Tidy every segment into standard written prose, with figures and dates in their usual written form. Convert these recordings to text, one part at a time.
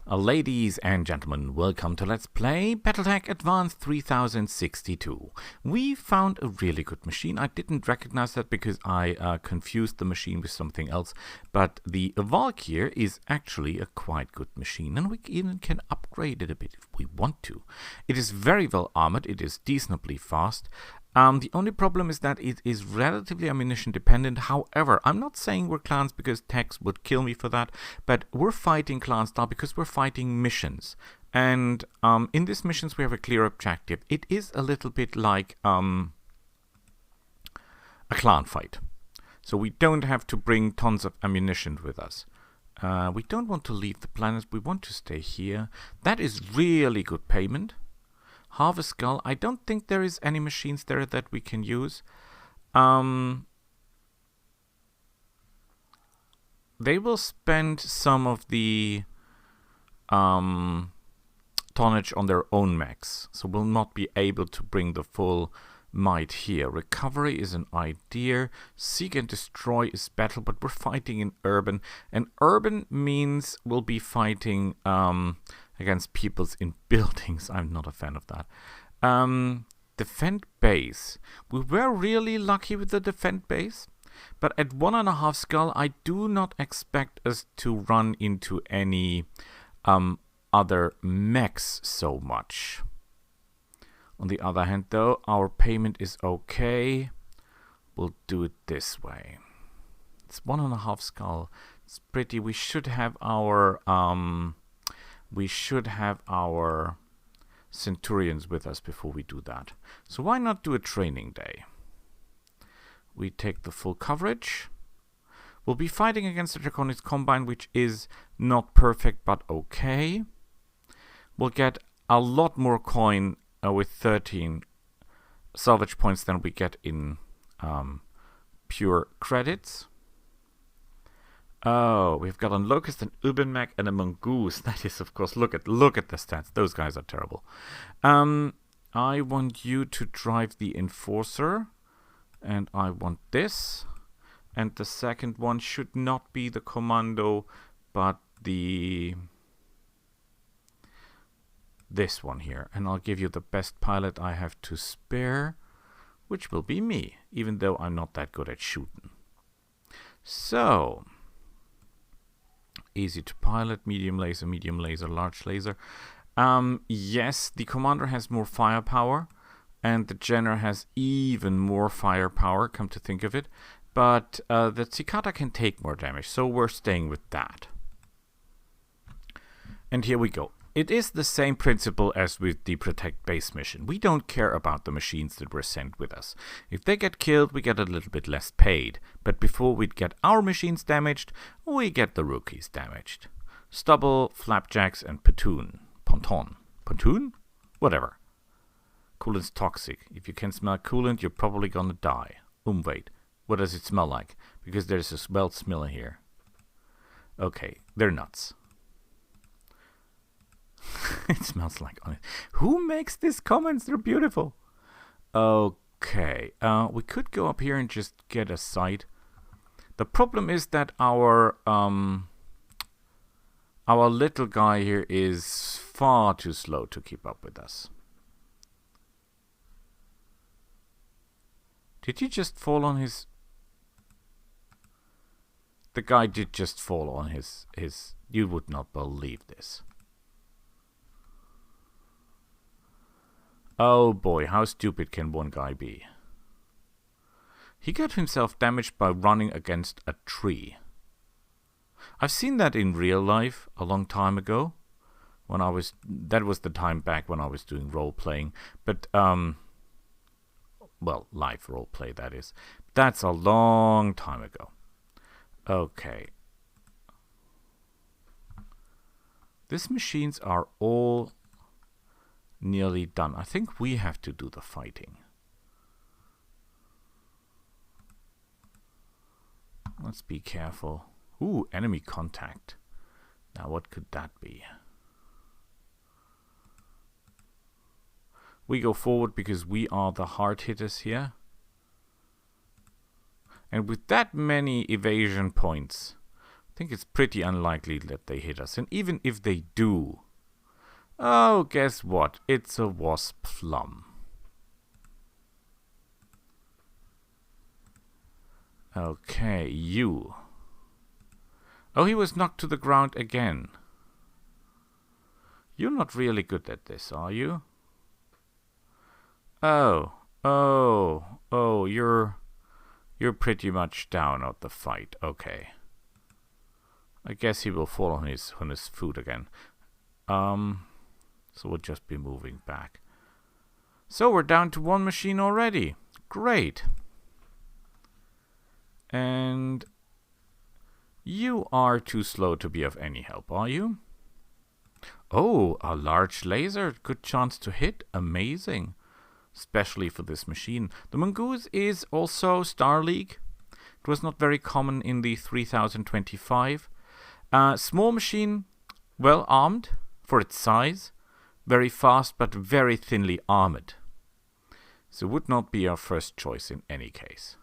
Ladies and gentlemen, welcome to Let's Play BattleTech Advanced 3062. We found a really good machine. I didn't recognize that because I confused the machine with something else, but the Valkyr is actually a quite good machine, and we even can upgrade it a bit if we want to. It is very well armored, it is decently fast. The only problem is that it is relatively ammunition dependent. However, I'm not saying we're clans because Tex would kill me for that, but we're fighting clan style because we're fighting missions. And in these missions we have a clear objective. It is a little bit like a clan fight. So we don't have to bring tons of ammunition with us. We don't want to leave the planet, we want to stay here. That is really good payment. Harvest Skull, I don't think there is any machines there that we can use. They will spend some of the tonnage on their own mechs, so we'll not be able to bring the full might here. Recovery is an idea. Seek and destroy is battle, but we're fighting in urban. And urban means we'll be fighting against peoples in buildings. I'm not a fan of that. Defend base. We were really lucky with the defend base, but at 1.5 skull, I do not expect us to run into any other mechs so much. On the other hand, though, our payment is okay. We'll do it this way. It's 1.5 skull. It's pretty. We should have our Centurions with us before we do that. So why not do a training day? We take the full coverage. We'll be fighting against the Draconic Combine, which is not perfect, but okay. We'll get a lot more coin with 13 salvage points than we get in pure credits. Oh, we've got a Locust, an Urban and a Mongoose. That is, of course, look at the stats. Those guys are terrible. I want you to drive the Enforcer, and I want this. And the second one should not be the Commando, but this one here. And I'll give you the best pilot I have to spare, which will be me, even though I'm not that good at shooting. So easy to pilot, medium laser, large laser. Yes, the commander has more firepower, and the general has even more firepower, come to think of it. But the Cicada can take more damage, so we're staying with that. And here we go. It is the same principle as with the Protect Base mission. We don't care about the machines that were sent with us. If they get killed, we get a little bit less paid. But before we get our machines damaged, we get the rookies damaged. Stubble, Flapjacks, and Pontoon. Whatever. Coolant's toxic. If you can smell coolant, you're probably gonna die. Wait. What does it smell like? Because there's a smell here. Okay, they're nuts. It smells like onion. Who makes these comments? They're beautiful. Okay, we could go up here and just get a sight. The problem is that our little guy here is far too slow to keep up with us. Did he just fall on his... The guy did just fall on his... You would not believe this. Oh boy, how stupid can one guy be? He got himself damaged by running against a tree. I've seen that in real life a long time ago. That was the time back when I was doing role-playing. But, well, live role-play, that is. That's a long time ago. Okay. These machines are all nearly done. I think we have to do the fighting. Let's be careful. Ooh, enemy contact. Now what could that be? We go forward because we are the hard hitters here. And with that many evasion points, think it's pretty unlikely that they hit us. And even if they do... Oh, guess what? It's a wasp plum. Okay, you. Oh, he was knocked to the ground again. You're not really good at this, are you? Oh, you're pretty much down at the fight. Okay. I guess he will fall on his foot again. So we'll just be moving back. So we're down to one machine already. Great. And you are too slow to be of any help, are you? Oh, a large laser. Good chance to hit. Amazing. Especially for this machine. The mongoose is also Star League. It was not very common in the 3025. Small machine, well armed for its size. Very fast, but very thinly armored. So would not be our first choice in any case.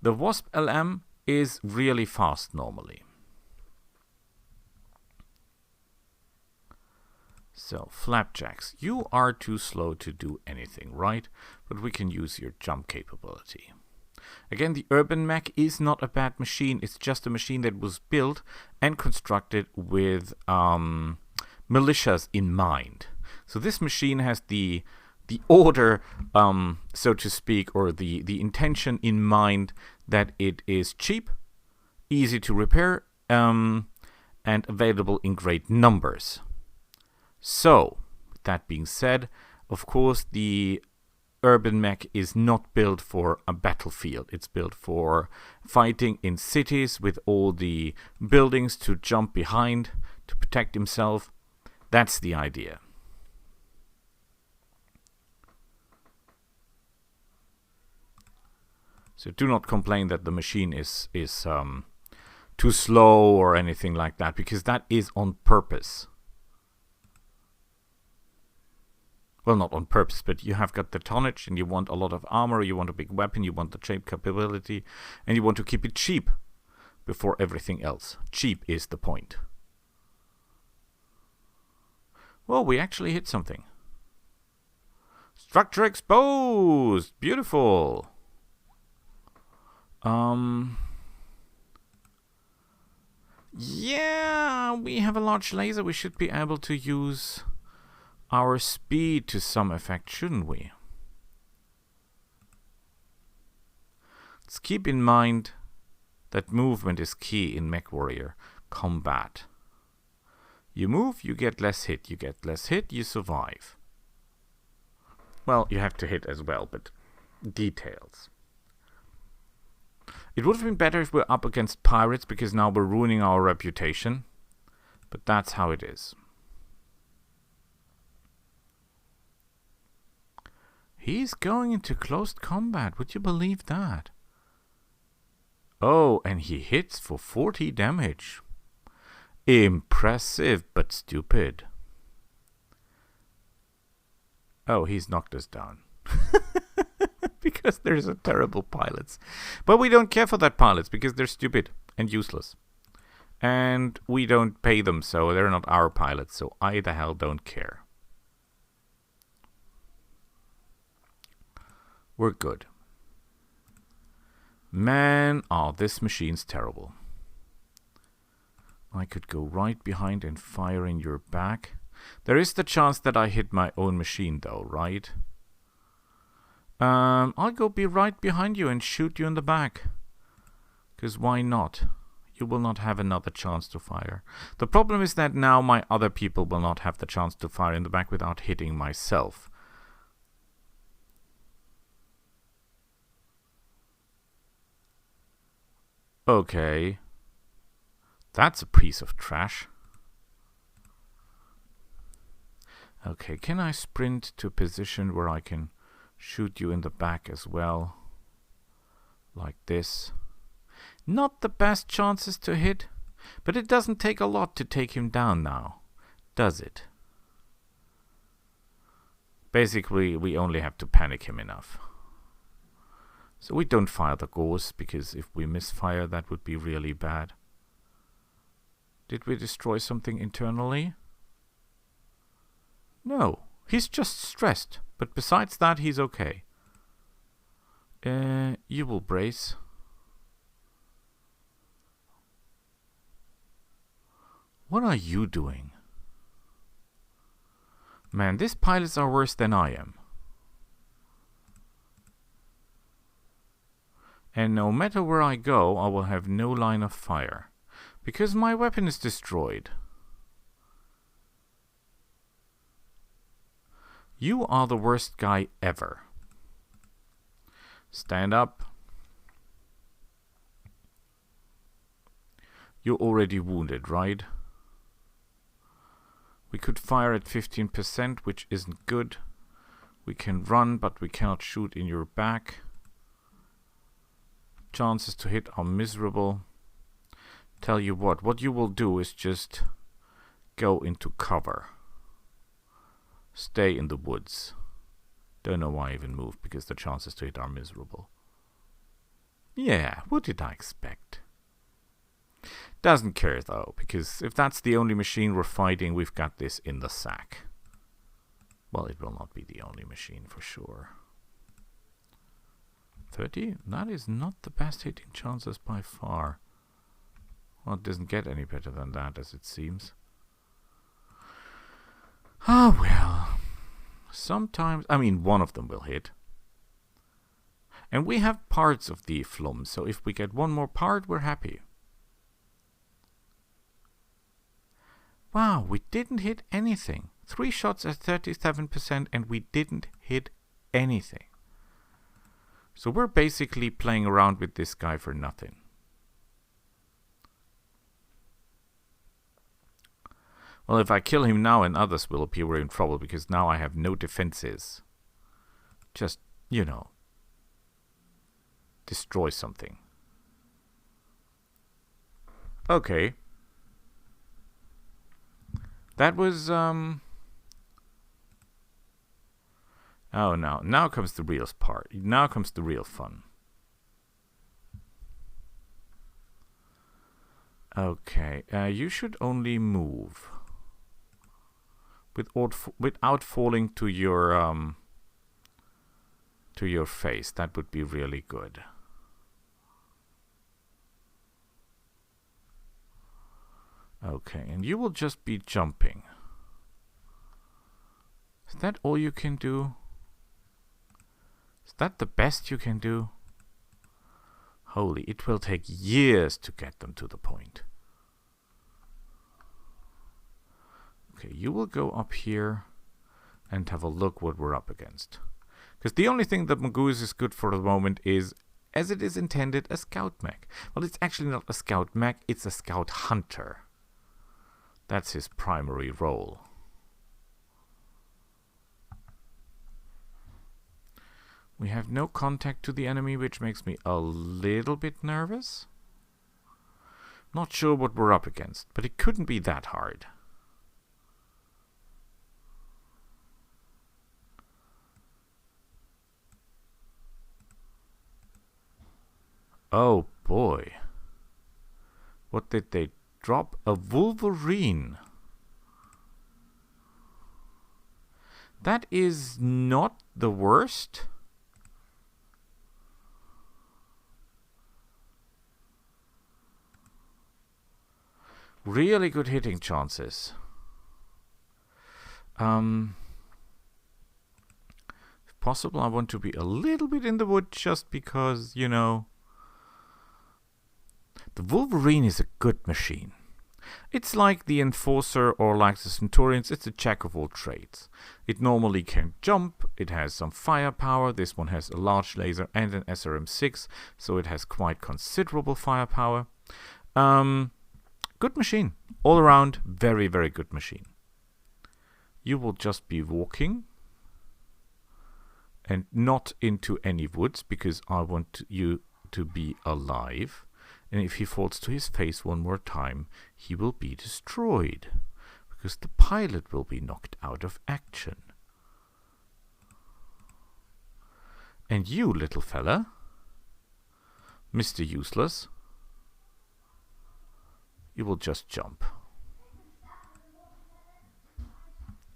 The Wasp LM is really fast normally. So, Flapjacks, you are too slow to do anything, right? But we can use your jump capability. Again, the Urban Mech is not a bad machine. It's just a machine that was built and constructed with militias in mind. So this machine has the order, so to speak, or the intention in mind that it is cheap, easy to repair, and available in great numbers. So, that being said, of course, the Urban Mech is not built for a battlefield. It's built for fighting in cities with all the buildings to jump behind to protect himself. That's the idea. So do not complain that the machine is too slow or anything like that, because that is on purpose. Well, not on purpose, but you have got the tonnage and you want a lot of armor, you want a big weapon, you want the shape capability, and you want to keep it cheap before everything else. Cheap is the point. Well, we actually hit something. Structure exposed! Beautiful! Yeah, we have a large laser. We should be able to use our speed to some effect, shouldn't we? Let's keep in mind that movement is key in MechWarrior combat. You move, you get less hit. You get less hit, you survive. Well, you have to hit as well, but details. It would have been better if we're up against pirates, because now we're ruining our reputation. But that's how it is. He's going into close combat. Would you believe that? Oh, and he hits for 40 damage. Impressive, but stupid. Oh, he's knocked us down. Because there's a terrible pilots. But we don't care for that pilots, because they're stupid and useless. And we don't pay them, so they're not our pilots, so I the hell don't care. We're good. Man, oh, this machine's terrible. I could go right behind and fire in your back. There is the chance that I hit my own machine though, right? I'll go be right behind you and shoot you in the back. 'Cause why not? You will not have another chance to fire. The problem is that now my other people will not have the chance to fire in the back without hitting myself. Okay. That's a piece of trash. Okay, can I sprint to a position where I can shoot you in the back as well? Like this. Not the best chances to hit, but it doesn't take a lot to take him down now, does it? Basically, we only have to panic him enough. So we don't fire the ghost, because if we misfire, that would be really bad. Did we destroy something internally? No, he's just stressed. But besides that, he's okay. You will brace. What are you doing? Man, these pilots are worse than I am. And no matter where I go, I will have no line of fire. Because my weapon is destroyed. You are the worst guy ever. Stand up. You're already wounded, right? We could fire at 15%, which isn't good. We can run, but we cannot shoot in your back. Chances to hit are miserable. Tell you what you will do is just go into cover. Stay in the woods. Don't know why I even moved, because the chances to hit are miserable. Yeah, what did I expect? Doesn't care though, because if that's the only machine we're fighting, we've got this in the sack. Well, it will not be the only machine for sure. 30? That is not the best hitting chances by far. Well, it doesn't get any better than that, as it seems. Ah, well. Sometimes, I mean, one of them will hit. And we have parts of the flum, so if we get one more part, we're happy. Wow, we didn't hit anything. 3 shots at 37% and we didn't hit anything. So we're basically playing around with this guy for nothing. Well, if I kill him now and others will appear, we're in trouble, because now I have no defenses. Just, you know, destroy something. Okay. That was, oh, no. Now comes the real part. Now comes the real fun. Okay. You should only move without falling to your face. That would be really good. Okay, and you will just be jumping. Is that all you can do? Is that the best you can do? Holy, it will take years to get them to the point. Okay, you will go up here and have a look what we're up against. Because the only thing that Mongoose is good for the moment is, as it is intended, a scout mech. Well, it's actually not a scout mech, it's a scout hunter. That's his primary role. We have no contact to the enemy, which makes me a little bit nervous. Not sure what we're up against, but it couldn't be that hard. Oh boy. What did they drop? A Wolverine. That is not the worst. Really good hitting chances. If possible, I want to be a little bit in the wood just because, you know, the Wolverine is a good machine. It's like the Enforcer or like the Centurions, it's a jack of all trades. It normally can jump, it has some firepower, this one has a large laser and an SRM-6, so it has quite considerable firepower. Good machine. All around, very, very good machine. You will just be walking and not into any woods because I want you to be alive. And if he falls to his face one more time, he will be destroyed because the pilot will be knocked out of action. And you, little fella, Mr. Useless, you will just jump.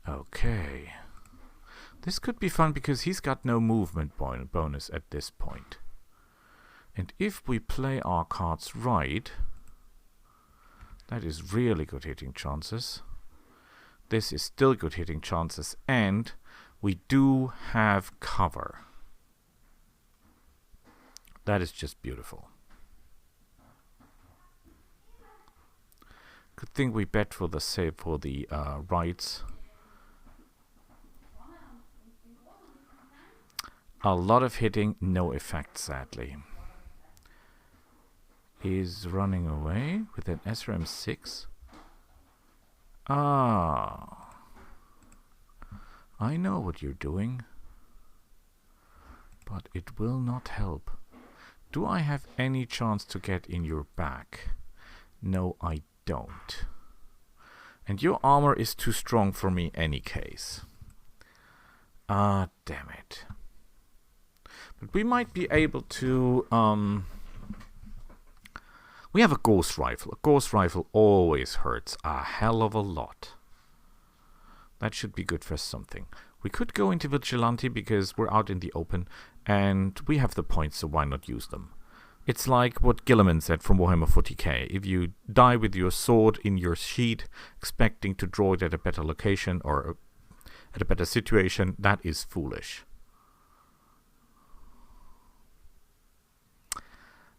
Okay. This could be fun because he's got no movement bonus at this point. And if we play our cards right, that is really good hitting chances. This is still good hitting chances, and we do have cover. That is just beautiful. Good thing we bet for the save for the rights. A lot of hitting, no effect, sadly. He's running away with an SRM6. Ah. I know what you're doing. But it will not help. Do I have any chance to get in your back? No, I don't. And your armor is too strong for me any case. Ah, damn it. But we might be able to... we have a ghost rifle. A ghost rifle always hurts a hell of a lot. That should be good for something. We could go into Vigilante because we're out in the open and we have the points, so why not use them? It's like what Gilliman said from Warhammer 40k. If you die with your sword in your sheath, expecting to draw it at a better location or at a better situation, that is foolish.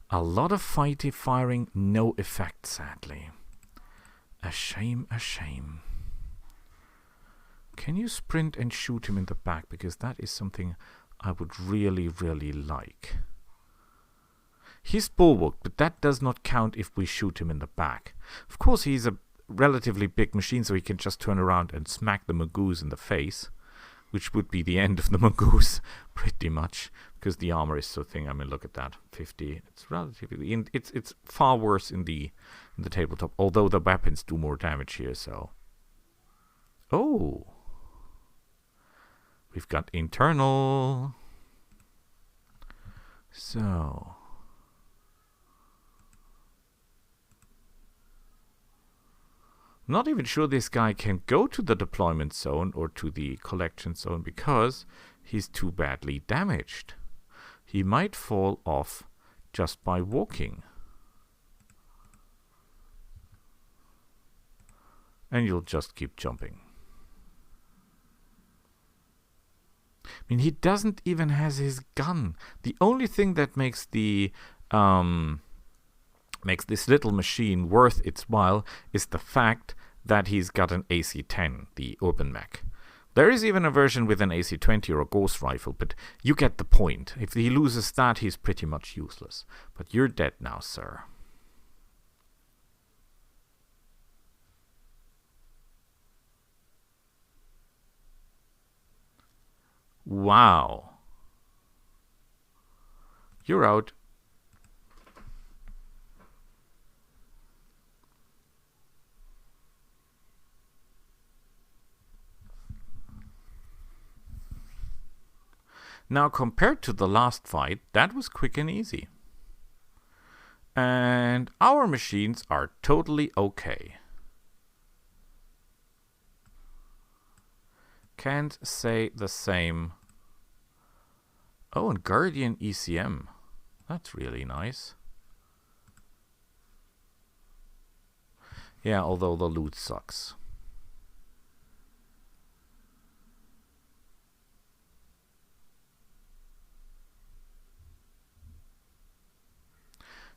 A lot of firing, no effect, sadly. A shame, a shame. Can you sprint and shoot him in the back? Because that is something I would really, really like. He's bulwarked, but that does not count if we shoot him in the back. Of course, he's a relatively big machine, so he can just turn around and smack the Mongoose in the face, which would be the end of the Mongoose, pretty much, because the armor is so thin. I mean, look at that, 50. It's relatively, it's far worse in the tabletop, although the weapons do more damage here. So, oh, we've got internal. So. Not even sure this guy can go to the deployment zone or to the collection zone because he's too badly damaged. He might fall off just by walking. And you'll just keep jumping. I mean, he doesn't even have his gun. The only thing that makes the makes this little machine worth its while is the fact that he's got an AC-10, the urban mech. There is even a version with an AC-20 or a ghost rifle, but you get the point. If he loses that, he's pretty much useless. But you're dead now, sir. Wow. You're out. Now, compared to the last fight, that was quick and easy. And our machines are totally okay. Can't say the same. Oh, and Guardian ECM. That's really nice. Yeah, although the loot sucks.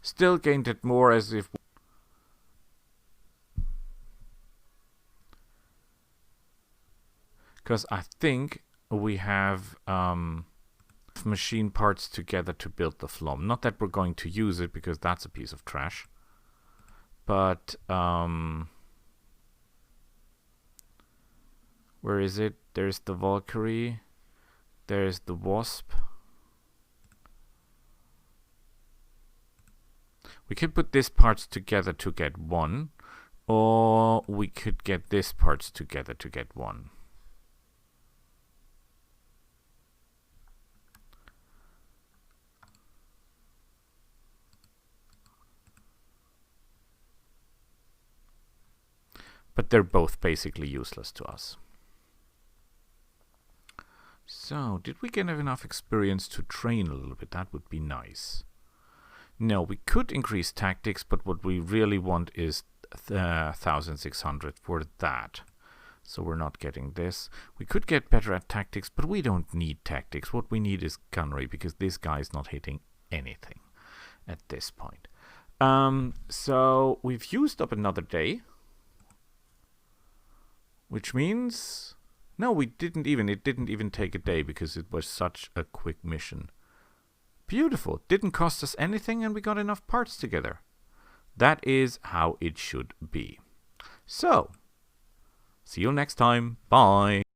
Still gained it more as if... Because I think we have machine parts together to build the Flom. Not that we're going to use it, because that's a piece of trash. But... where is it? There's the Valkyrie. There's the Wasp. We could put these parts together to get one, or we could get these parts together to get one. But they're both basically useless to us. So, did we get enough experience to train a little bit? That would be nice. No, we could increase tactics, but what we really want is 1,600 for that. So we're not getting this. We could get better at tactics, but we don't need tactics. What we need is gunnery, because this guy is not hitting anything at this point. So we've used up another day, which means... No, it didn't even take a day because it was such a quick mission. Beautiful. Didn't cost us anything and we got enough parts together. That is how it should be. So, see you next time. Bye.